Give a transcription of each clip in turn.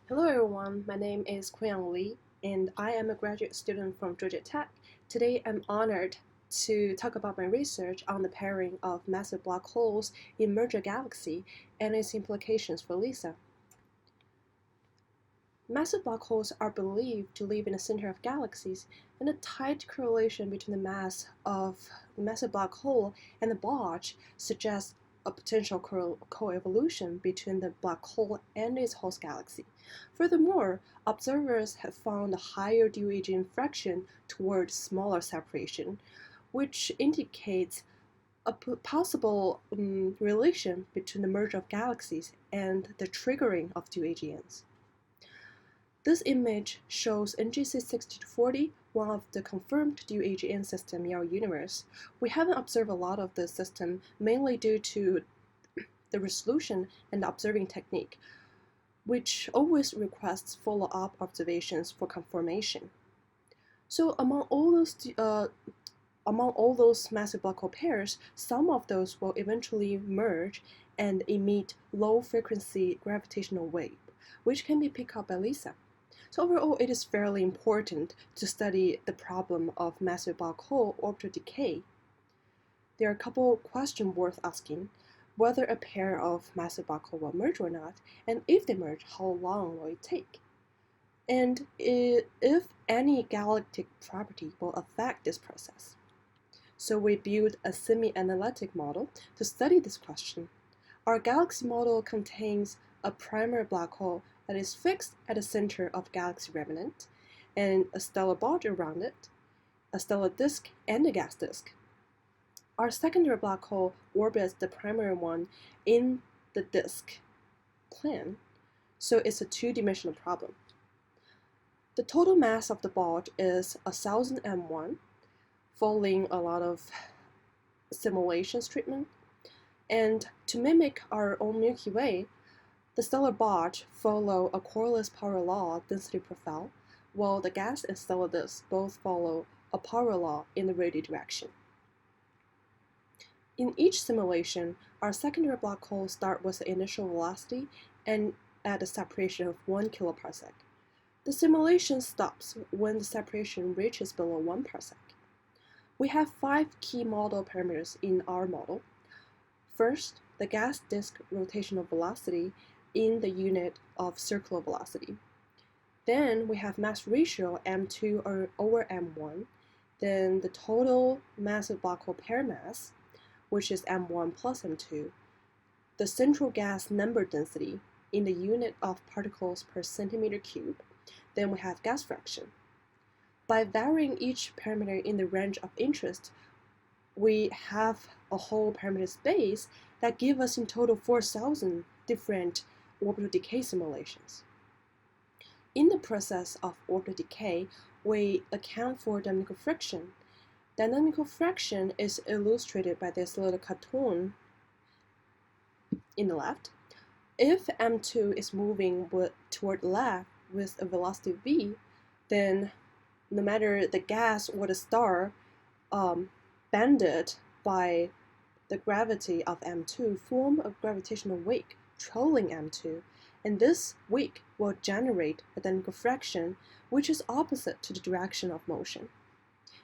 Hello everyone, my name is Kunyang and I am a graduate student from Georgia Tech. Today I'm honored to talk about my research on the pairing of massive black holes in merger galaxy and its implications for LISA. Massive black holes are believed to live in the center of galaxies, and a tight correlation between the mass of the massive black hole and the bulge suggests a potential coevolution between the black hole and its host galaxy. Furthermore, observers have found a higher dual fraction toward smaller separation, which indicates a possible relation between the merger of galaxies and the triggering of dual. This image shows NGC 6040, one of the confirmed dual system in our universe. We haven't observed a lot of this system, mainly due to the resolution and the observing technique, which always requests follow-up observations for confirmation. So among all those massive black hole pairs, some of those will eventually merge and emit low-frequency gravitational wave, which can be picked up by LISA. So overall, it is fairly important to study the problem of massive black hole orbital decay. There are a couple questions worth asking: whether a pair of massive black hole will merge or not, and if they merge, how long will it take? And if any galactic property will affect this process. So we built a semi-analytic model to study this question. Our galaxy model contains a primary black hole that is fixed at the center of galaxy remnant, and a stellar bulge around it, a stellar disk, and a gas disk. Our secondary black hole orbits the primary one in the disk plane, so it's a two-dimensional problem. The total mass of the bulge is 1000 m1, following a lot of simulations treatment. And to mimic our own Milky Way, the stellar bulge follow a correlates power law density profile, while the gas and stellar disk both follow a power law in the radial direction. In each simulation, our secondary black hole start with the initial velocity and at a separation of 1 kiloparsec. The simulation stops when the separation reaches below 1 parsec. We have 5 key model parameters in our model. First, the gas disk rotational velocity in the unit of circular velocity. Then we have mass ratio m2 over m1, then the total massive black hole pair mass, which is m1 plus m2, the central gas number density in the unit of particles per centimeter cube, then we have gas fraction. By varying each parameter in the range of interest, we have a whole parameter space that give us in total 4,000 different orbital decay simulations. In the process of orbital decay, we account for dynamical friction. Dynamical friction is illustrated by this little cartoon in the left. If m2 is moving toward left with a velocity v, then no matter the gas or the star banded by the gravity of m2 form a gravitational wake trolling m2, and this wake will generate a dynamical friction which is opposite to the direction of motion.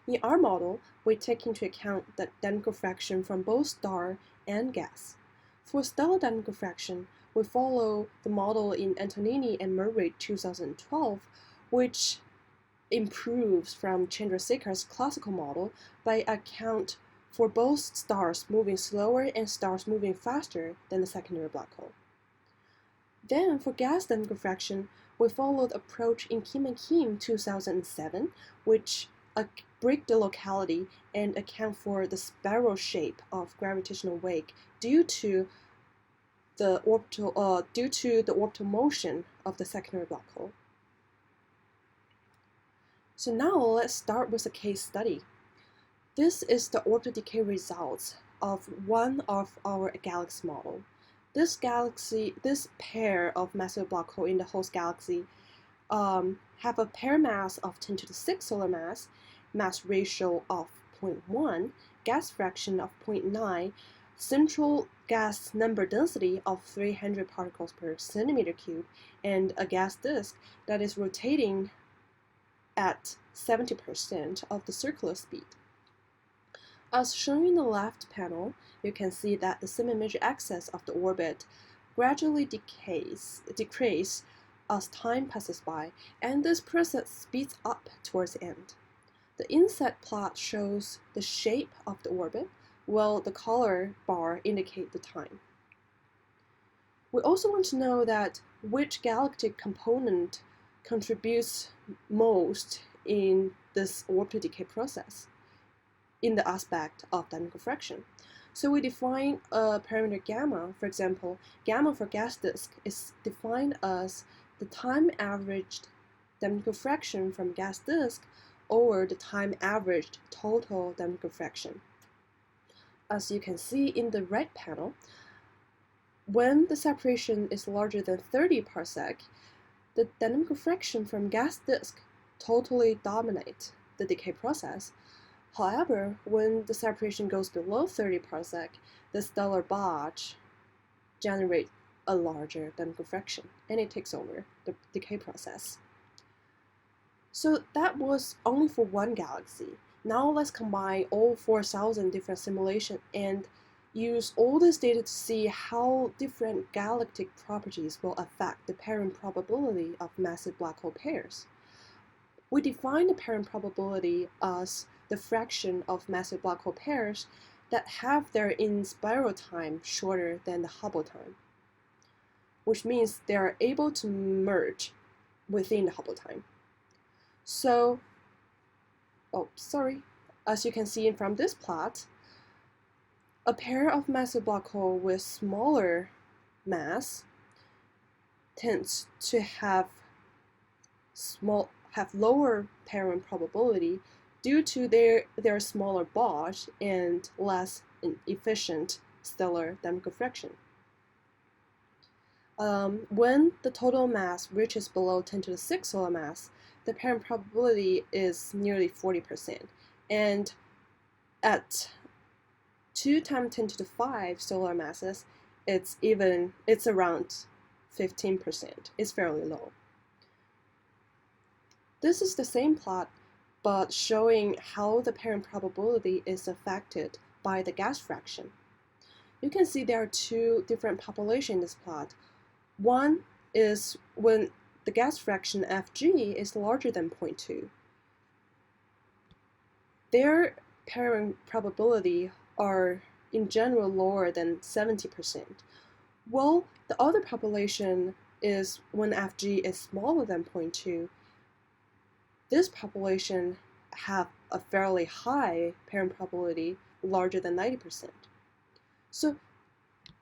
In our model, we take into account the dynamical friction from both star and gas. For stellar dynamical friction, we follow the model in Antonini and Murray 2012, which improves from Chandrasekhar's classical model by account for both stars moving slower and stars moving faster than the secondary black hole. Then for gas dynamical friction, we follow the approach in Kim and Kim 2007, which break the locality and account for the spiral shape of gravitational wake due to the orbital motion of the secondary black hole. So now let's start with a case study. This is the orbital decay results of one of our galaxy model. This pair of massive black hole in the host galaxy have a pair mass of 10 to the 6 solar mass ratio of 0.1, gas fraction of 0.9, central gas number density of 300 particles per centimeter cube, and a gas disk that is rotating at 70% of the circular speed. As shown in the left panel, you can see that the semi-major axis of the orbit gradually decreases as time passes by, and this process speeds up towards the end. The inset plot shows the shape of the orbit, while the color bar indicate the time. We also want to know that which galactic component contributes most in this orbital decay process in the aspect of dynamical friction. So we define a parameter gamma. For example, gamma for gas disk is defined as the time averaged dynamical friction from gas disk over the time averaged total dynamical friction. As you can see in the right panel, when the separation is larger than 30 parsec, the dynamical friction from gas disk totally dominates the decay process. However, when the separation goes below 30 parsec, the stellar bulge generates a larger dynamical friction, and it takes over the decay process. So that was only for one galaxy. Now let's combine all 4,000 different simulations and use all this data to see how different galactic properties will affect the parent probability of massive black hole pairs. We define the parent probability as the fraction of massive black hole pairs that have their inspiral time shorter than the Hubble time, which means they are able to merge within the Hubble time. So, as you can see from this plot, a pair of massive black hole with smaller mass tends to have lower parent probability due to their smaller bulge and less efficient stellar dynamical friction. When the total mass reaches below 10 to the 6 solar mass, the parent probability is nearly 40%, and at 2 times 10 to the 5 solar masses, it's around 15%. It's fairly low. This is the same plot, but showing how the parent probability is affected by the gas fraction. You can see there are two different populations in this plot. One is when the gas fraction Fg is larger than 0.2. Their parent probability are in general lower than 70%. While the other population is when Fg is smaller than 0.2. This population have a fairly high parent probability, larger than 90%. So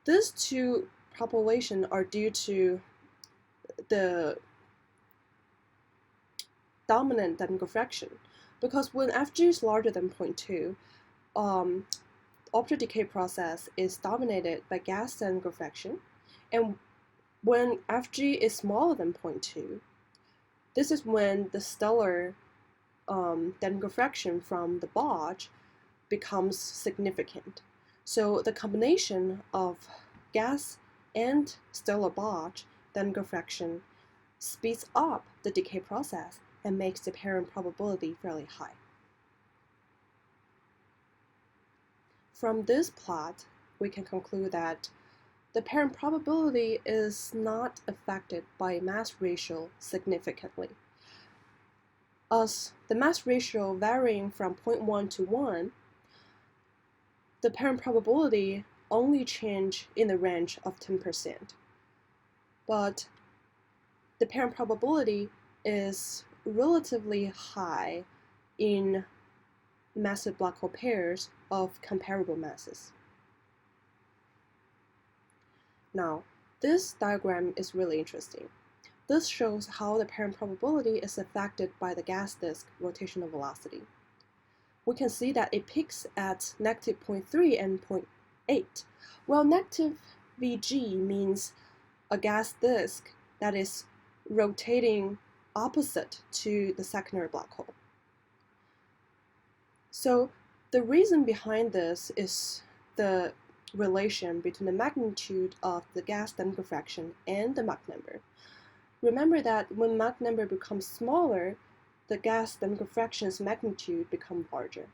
these two populations are due to the dominant dynamical fraction, because when Fg is larger than 0.2, orbital decay process is dominated by gas dynamical fraction, and when Fg is smaller than 0.2, this is when the stellar dynamical fraction from the bulge becomes significant. So the combination of gas and stellar bulge dynamical fraction speeds up the decay process and makes the parent probability fairly high. From this plot, we can conclude that the parent probability is not affected by mass ratio significantly, as the mass ratio varying from 0.1 to 1, the parent probability only change in the range of 10%. But the parent probability is relatively high in massive black hole pairs of comparable masses. Now, this diagram is really interesting. This shows how the parent probability is affected by the gas disk rotational velocity. We can see that it peaks at negative 0.3 and 0.8. Well, negative Vg means a gas disk that is rotating opposite to the secondary black hole. So the reason behind this is the relation between the magnitude of the gas dynamical friction and the Mach number. Remember that when Mach number becomes smaller, the gas dynamical friction's magnitude becomes larger.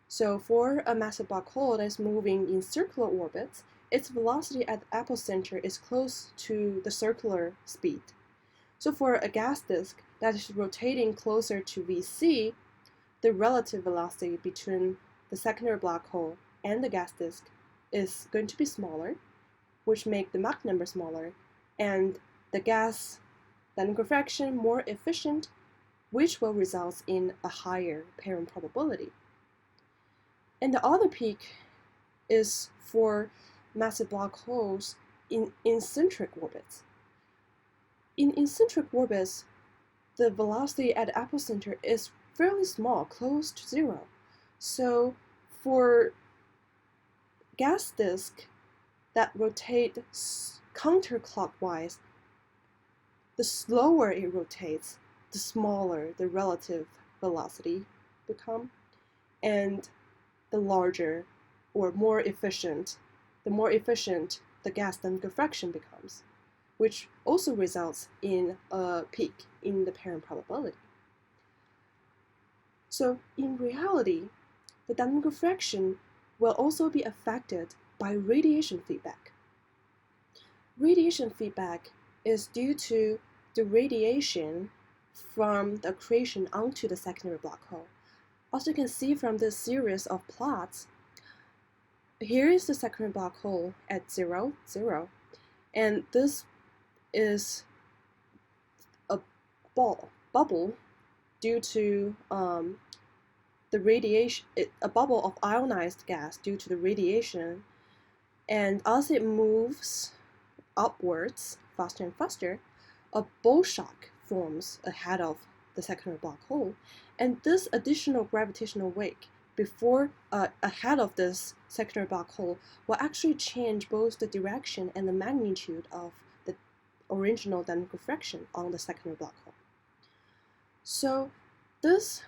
So for a massive black hole that is moving in circular orbits, its velocity at the epicenter is close to the circular speed. So for a gas disk that is rotating closer to VC, the relative velocity between the secondary black hole and the gas disk is going to be smaller, which makes the Mach number smaller, and the gas dynamical friction more efficient, which will result in a higher parent probability. And the other peak is for massive black holes in eccentric orbits. In eccentric orbits, the velocity at the epicenter is fairly small, close to zero. So for gas disk that rotate counterclockwise, the slower it rotates, the smaller the relative velocity become, and the larger or more efficient, the gas dynamical friction becomes, which also results in a peak in the parent probability. So in reality, the dynamical friction will also be affected by radiation feedback. Radiation feedback is due to the radiation from the accretion onto the secondary black hole. As you can see from this series of plots, here is the secondary black hole at 0, 0, and this is a bubble due to the radiation, a bubble of ionized gas due to the radiation, and as it moves upwards faster and faster, a bulge shock forms ahead of the secondary black hole, and this additional gravitational wave ahead of this secondary black hole will actually change both the direction and the magnitude of the original dynamical friction on the secondary black hole. So this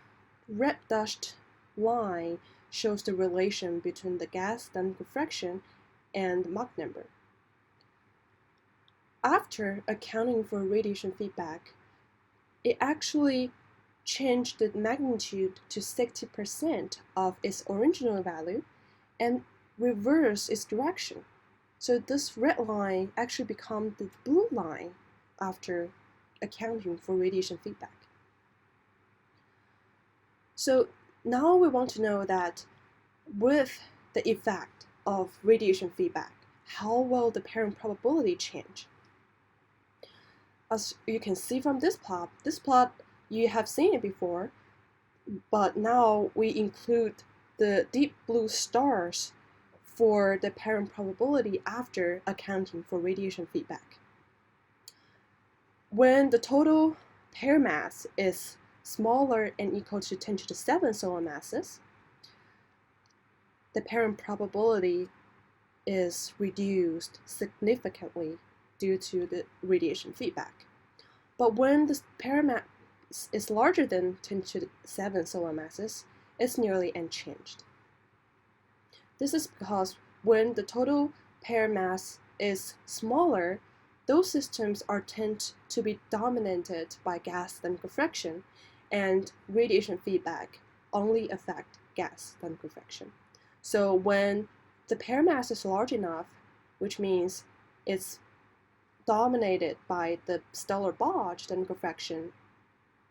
red dashed line shows the relation between the gas dynamical friction and Mach number. After accounting for radiation feedback, it actually changed the magnitude to 60% of its original value and reversed its direction. So this red line actually becomes the blue line after accounting for radiation feedback. So now we want to know that with the effect of radiation feedback, how will the parent probability change? As you can see from this plot you have seen it before, but now we include the deep blue stars for the parent probability after accounting for radiation feedback. When the total pair mass is smaller and equal to 10 to the 7 solar masses, the parent probability is reduced significantly due to the radiation feedback. But when the pair mass is larger than 10 to the 7 solar masses, it's nearly unchanged. This is because when the total pair mass is smaller, those systems tend to be dominated by gas dynamical friction, and radiation feedback only affect gas dynamical friction. So when the pair mass is large enough, which means it's dominated by the stellar bulge dynamical friction,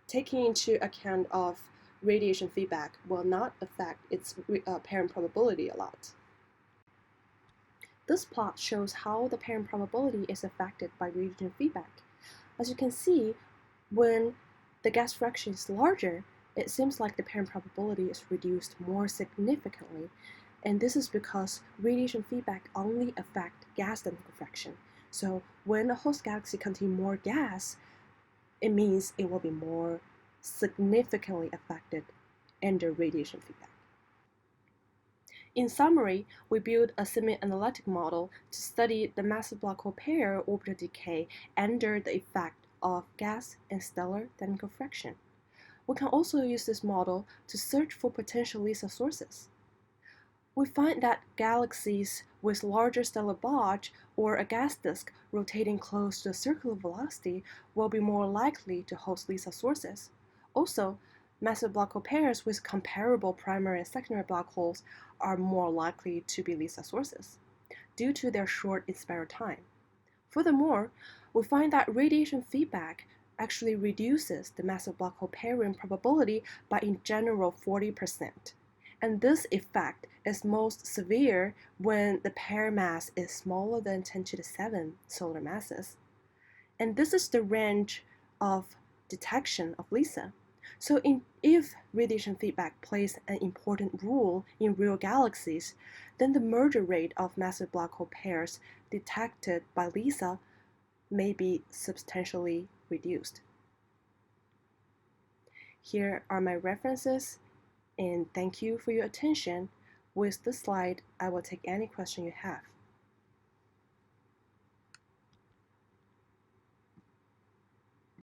taking into account of radiation feedback will not affect its parent probability a lot. This plot shows how the parent probability is affected by radiation feedback. As you can see, when the gas fraction is larger, it seems like the parent probability is reduced more significantly, and this is because radiation feedback only affects gas dynamical friction. So when a host galaxy contains more gas, it means it will be more significantly affected under radiation feedback. In summary, we built a semi-analytic model to study the massive black hole pair orbital decay under the effect of gas and stellar dynamical friction. We can also use this model to search for potential LISA sources. We find that galaxies with larger stellar bulge or a gas disk rotating close to a circular velocity will be more likely to host LISA sources. Also, massive black hole pairs with comparable primary and secondary black holes are more likely to be LISA sources due to their short inspiral time. Furthermore, we find that radiation feedback actually reduces the massive black hole pairing probability by in general 40%. And this effect is most severe when the pair mass is smaller than 10 to the 7 solar masses. And this is the range of detection of LISA. So if radiation feedback plays an important role in real galaxies, then the merger rate of massive black hole pairs detected by LISA may be substantially reduced. Here are my references, and thank you for your attention. With this slide, I will take any question you have.